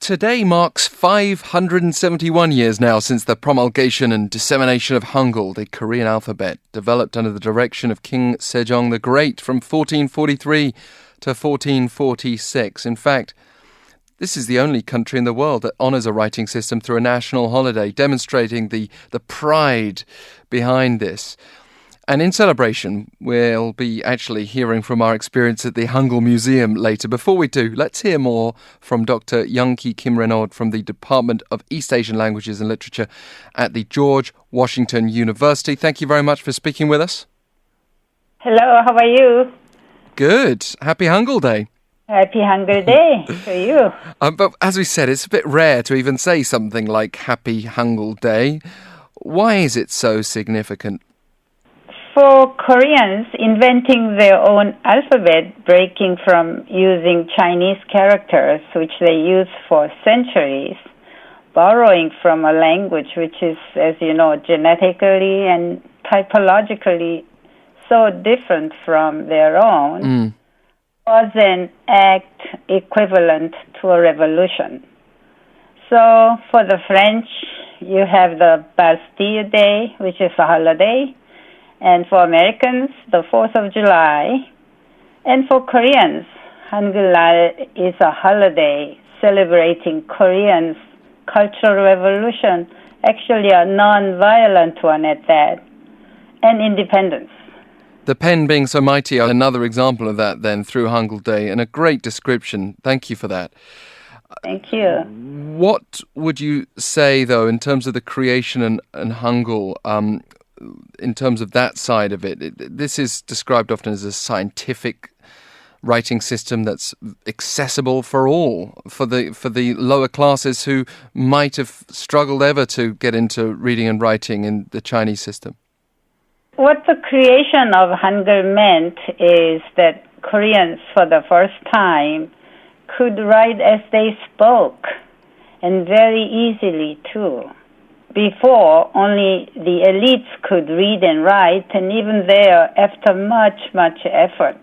Today marks 571 years now since the promulgation and dissemination of Hangul, the Korean alphabet, developed under the direction of King Sejong the Great from 1443 to 1446. In fact, this is the only country in the world that honours a writing system through a national holiday, demonstrating the pride behind this. And in celebration, we'll be actually hearing from our experience at the Hangul Museum later. Before we do, let's hear more from Dr. Young-ki Kim Renaud from the Department of East Asian Languages and Literature at the George Washington University. Thank you very much for speaking with us. Hello, how are you? Good. Happy Hangul Day. Happy Hangul Day to you. But as we said, it's a bit rare to even say something like Happy Hangul Day. Why is it so significant? For Koreans, inventing their own alphabet, breaking from using Chinese characters, which they use for centuries, borrowing from a language which is, as you know, genetically and typologically so different from their own, was an act equivalent to a revolution. So for the French, you have the Bastille Day, which is a holiday, and for Americans, the 4th of July. And for Koreans, Hangul is a holiday celebrating Koreans' cultural revolution, actually a non-violent one at that, and independence. The pen being so mighty, another example of that then through Hangul Day, and a great description. Thank you for that. Thank you. What would you say, though, in terms of the creation and Hangul, in terms of that side of it? This is described often as a scientific writing system that's accessible for all, for the lower classes who might have struggled ever to get into reading and writing in the Chinese system. What the creation of Hangul meant is that Koreans, for the first time, could write as they spoke, and very easily too. Before, only the elites could read and write, and even there, after much, much effort.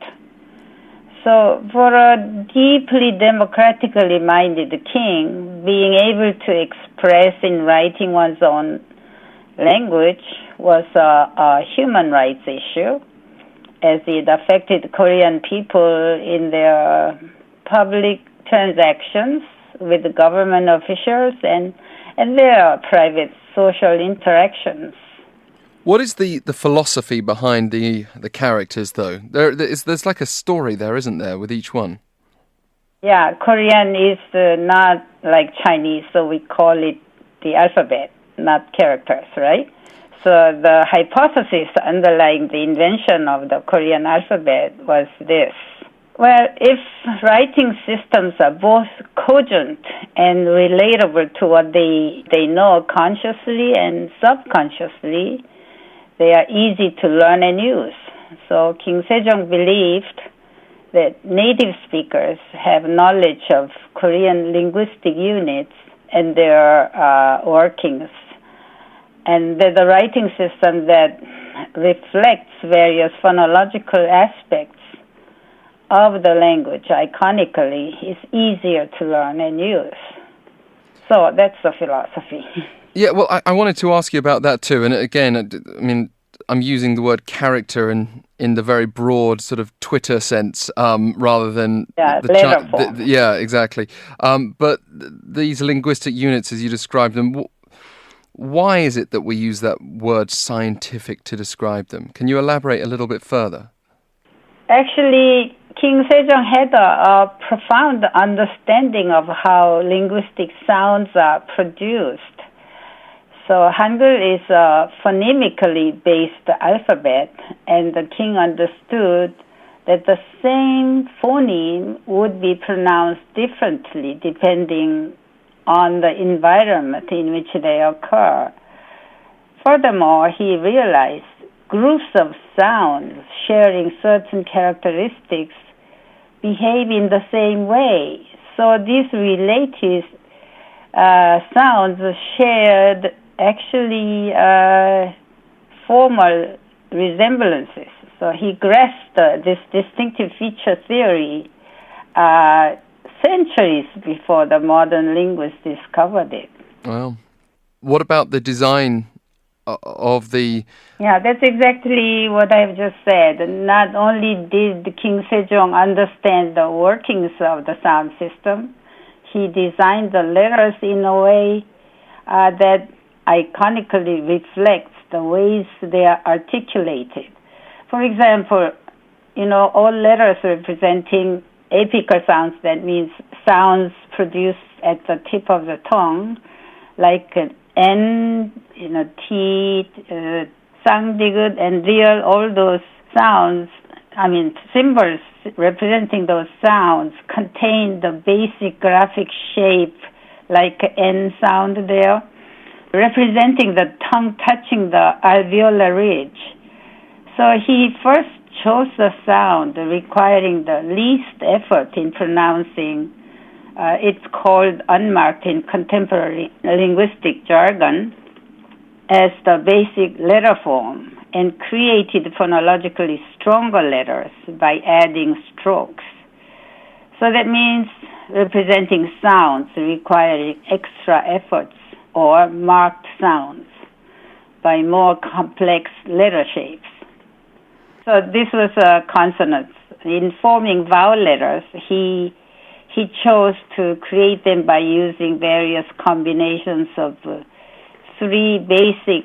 So for a deeply democratically minded king, being able to express in writing one's own language was a human rights issue, as it affected Korean people in their public transactions with the government officials and their private social interactions. What is the philosophy behind the characters, though? There's like a story there, isn't there, with each one? Yeah, Korean is not like Chinese, so we call it the alphabet, not characters, right? So the hypothesis underlying the invention of the Korean alphabet was this. Well, if writing systems are both cogent and relatable to what they know consciously and subconsciously, they are easy to learn and use. So King Sejong believed that native speakers have knowledge of Korean linguistic units and their workings, and that the writing system that reflects various phonological aspects of the language iconically is easier to learn and use. So that's the philosophy. Yeah, well, I wanted to ask you about that too. And again, I mean, I'm using the word character in the very broad sort of Twitter sense, rather than letter form. Yeah, exactly. But these linguistic units, as you described them, why is it that we use that word scientific to describe them? Can you elaborate a little bit further? Actually, King Sejong had a profound understanding of how linguistic sounds are produced. So Hangul is a phonemically based alphabet, and the king understood that the same phoneme would be pronounced differently depending on the environment in which they occur. Furthermore, he realized groups of sounds sharing certain characteristics behave in the same way. So these related sounds shared actually formal resemblances. So he grasped this distinctive feature theory centuries before the modern linguists discovered it. Well, what about the design of the... Yeah, that's exactly what I've just said. Not only did King Sejong understand the workings of the sound system, he designed the letters in a way that iconically reflects the ways they are articulated. For example, all letters representing apical sounds, that means sounds produced at the tip of the tongue, like N, T, sang, digut, and real, all those sounds, symbols representing those sounds contain the basic graphic shape, like N sound there, representing the tongue touching the alveolar ridge. So he first chose the sound requiring the least effort in pronouncing. It's called unmarked in contemporary linguistic jargon as the basic letter form, and created phonologically stronger letters by adding strokes. So that means representing sounds requiring extra efforts or marked sounds by more complex letter shapes. So this was consonants. In forming vowel letters, he chose to create them by using various combinations of three basic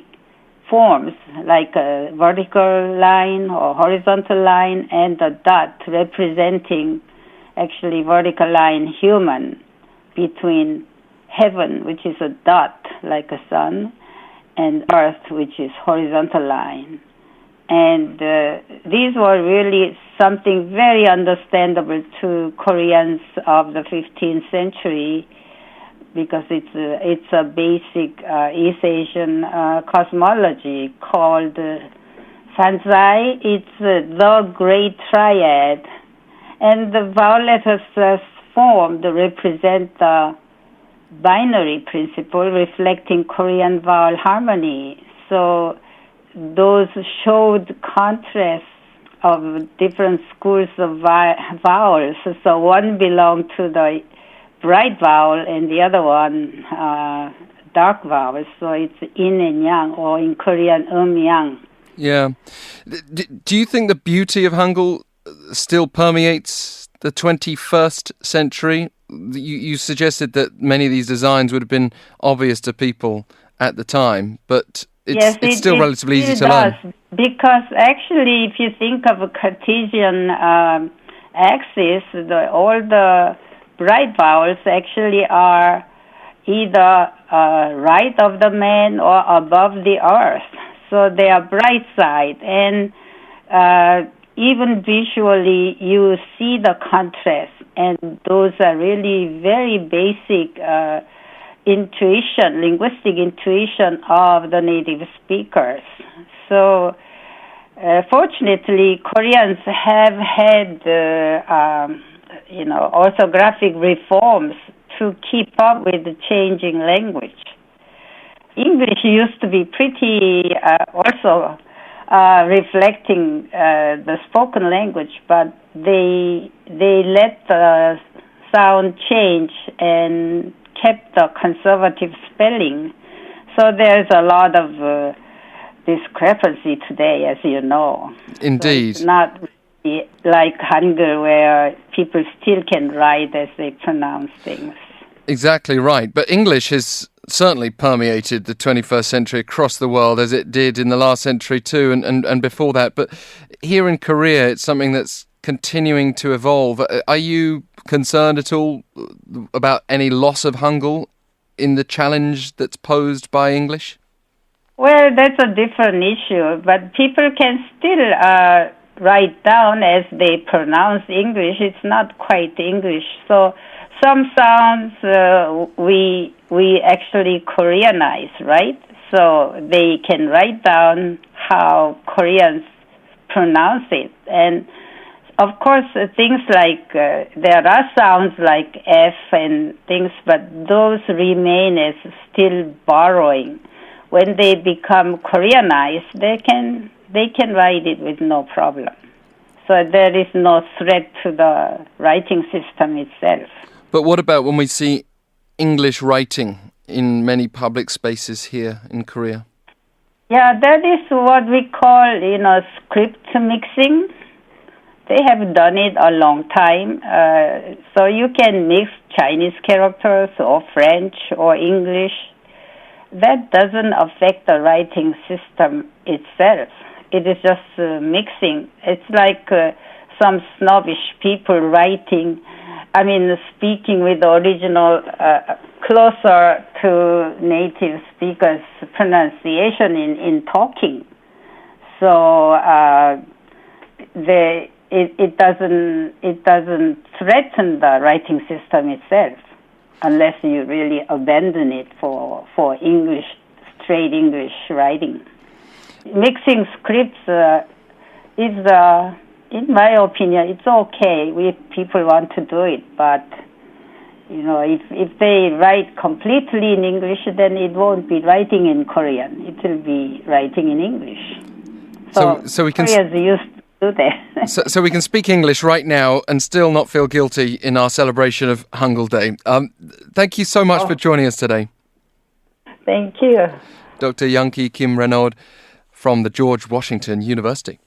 forms, like a vertical line or horizontal line, and a dot representing actually vertical line human between heaven, which is a dot like a sun, and earth, which is horizontal line. And these were really something very understandable to Koreans of the 15th century, because it's a basic East Asian cosmology called Sanzai. It's the Great Triad, and the vowel letters thus formed represent the binary principle reflecting Korean vowel harmony. So those showed contrasts of different schools of vowels. So one belonged to the bright vowel and the other one dark vowel. So it's yin and yang, or in Korean, yang. Yeah. Do you think the beauty of Hangul still permeates the 21st century? You suggested that many of these designs would have been obvious to people at the time, but it's still relatively easy to learn. Because actually, if you think of a Cartesian axis, all the bright vowels actually are either right of the man or above the earth. So they are bright side, and even visually you see the contrast, and those are really very basic linguistic intuition of the native speakers. So fortunately, Koreans have had orthographic reforms to keep up with the changing language. English used to be pretty also reflecting the spoken language, but they let the sound change and kept the conservative spelling. So there's a lot of discrepancy today, as you know. Indeed. So it's not really like Hangul, where people still can write as they pronounce things. Exactly right. But English has certainly permeated the 21st century across the world, as it did in the last century too, and before that. But here in Korea, it's something that's continuing to evolve. Are you concerned at all about any loss of Hangul in the challenge that's posed by English? Well, that's a different issue, but people can still write down as they pronounce English. It's not quite English. So some sounds we actually Koreanize, right? So they can write down how Koreans pronounce it. And of course, things like, there are sounds like F and things, but those remain as still borrowing. When they become Koreanized, they can write it with no problem. So there is no threat to the writing system itself. But what about when we see English writing in many public spaces here in Korea? Yeah, that is what we call, script mixing. They have done it a long time. So you can mix Chinese characters or French or English. That doesn't affect the writing system itself. It is just mixing. It's like some snobbish people speaking with the original closer to native speakers' pronunciation in talking. So it doesn't threaten the writing system itself, unless you really abandon it for English, straight English writing. Mixing scripts is, in my opinion, it's okay if people want to do it, but if they write completely in English, then it won't be writing in Korean. It will be writing in English. So we can Koreans used to do that. so we can speak English right now and still not feel guilty in our celebration of Hangul Day. Thank you so much for joining us today. Thank you. Dr. Young-Ki Kim Renaud from the George Washington University.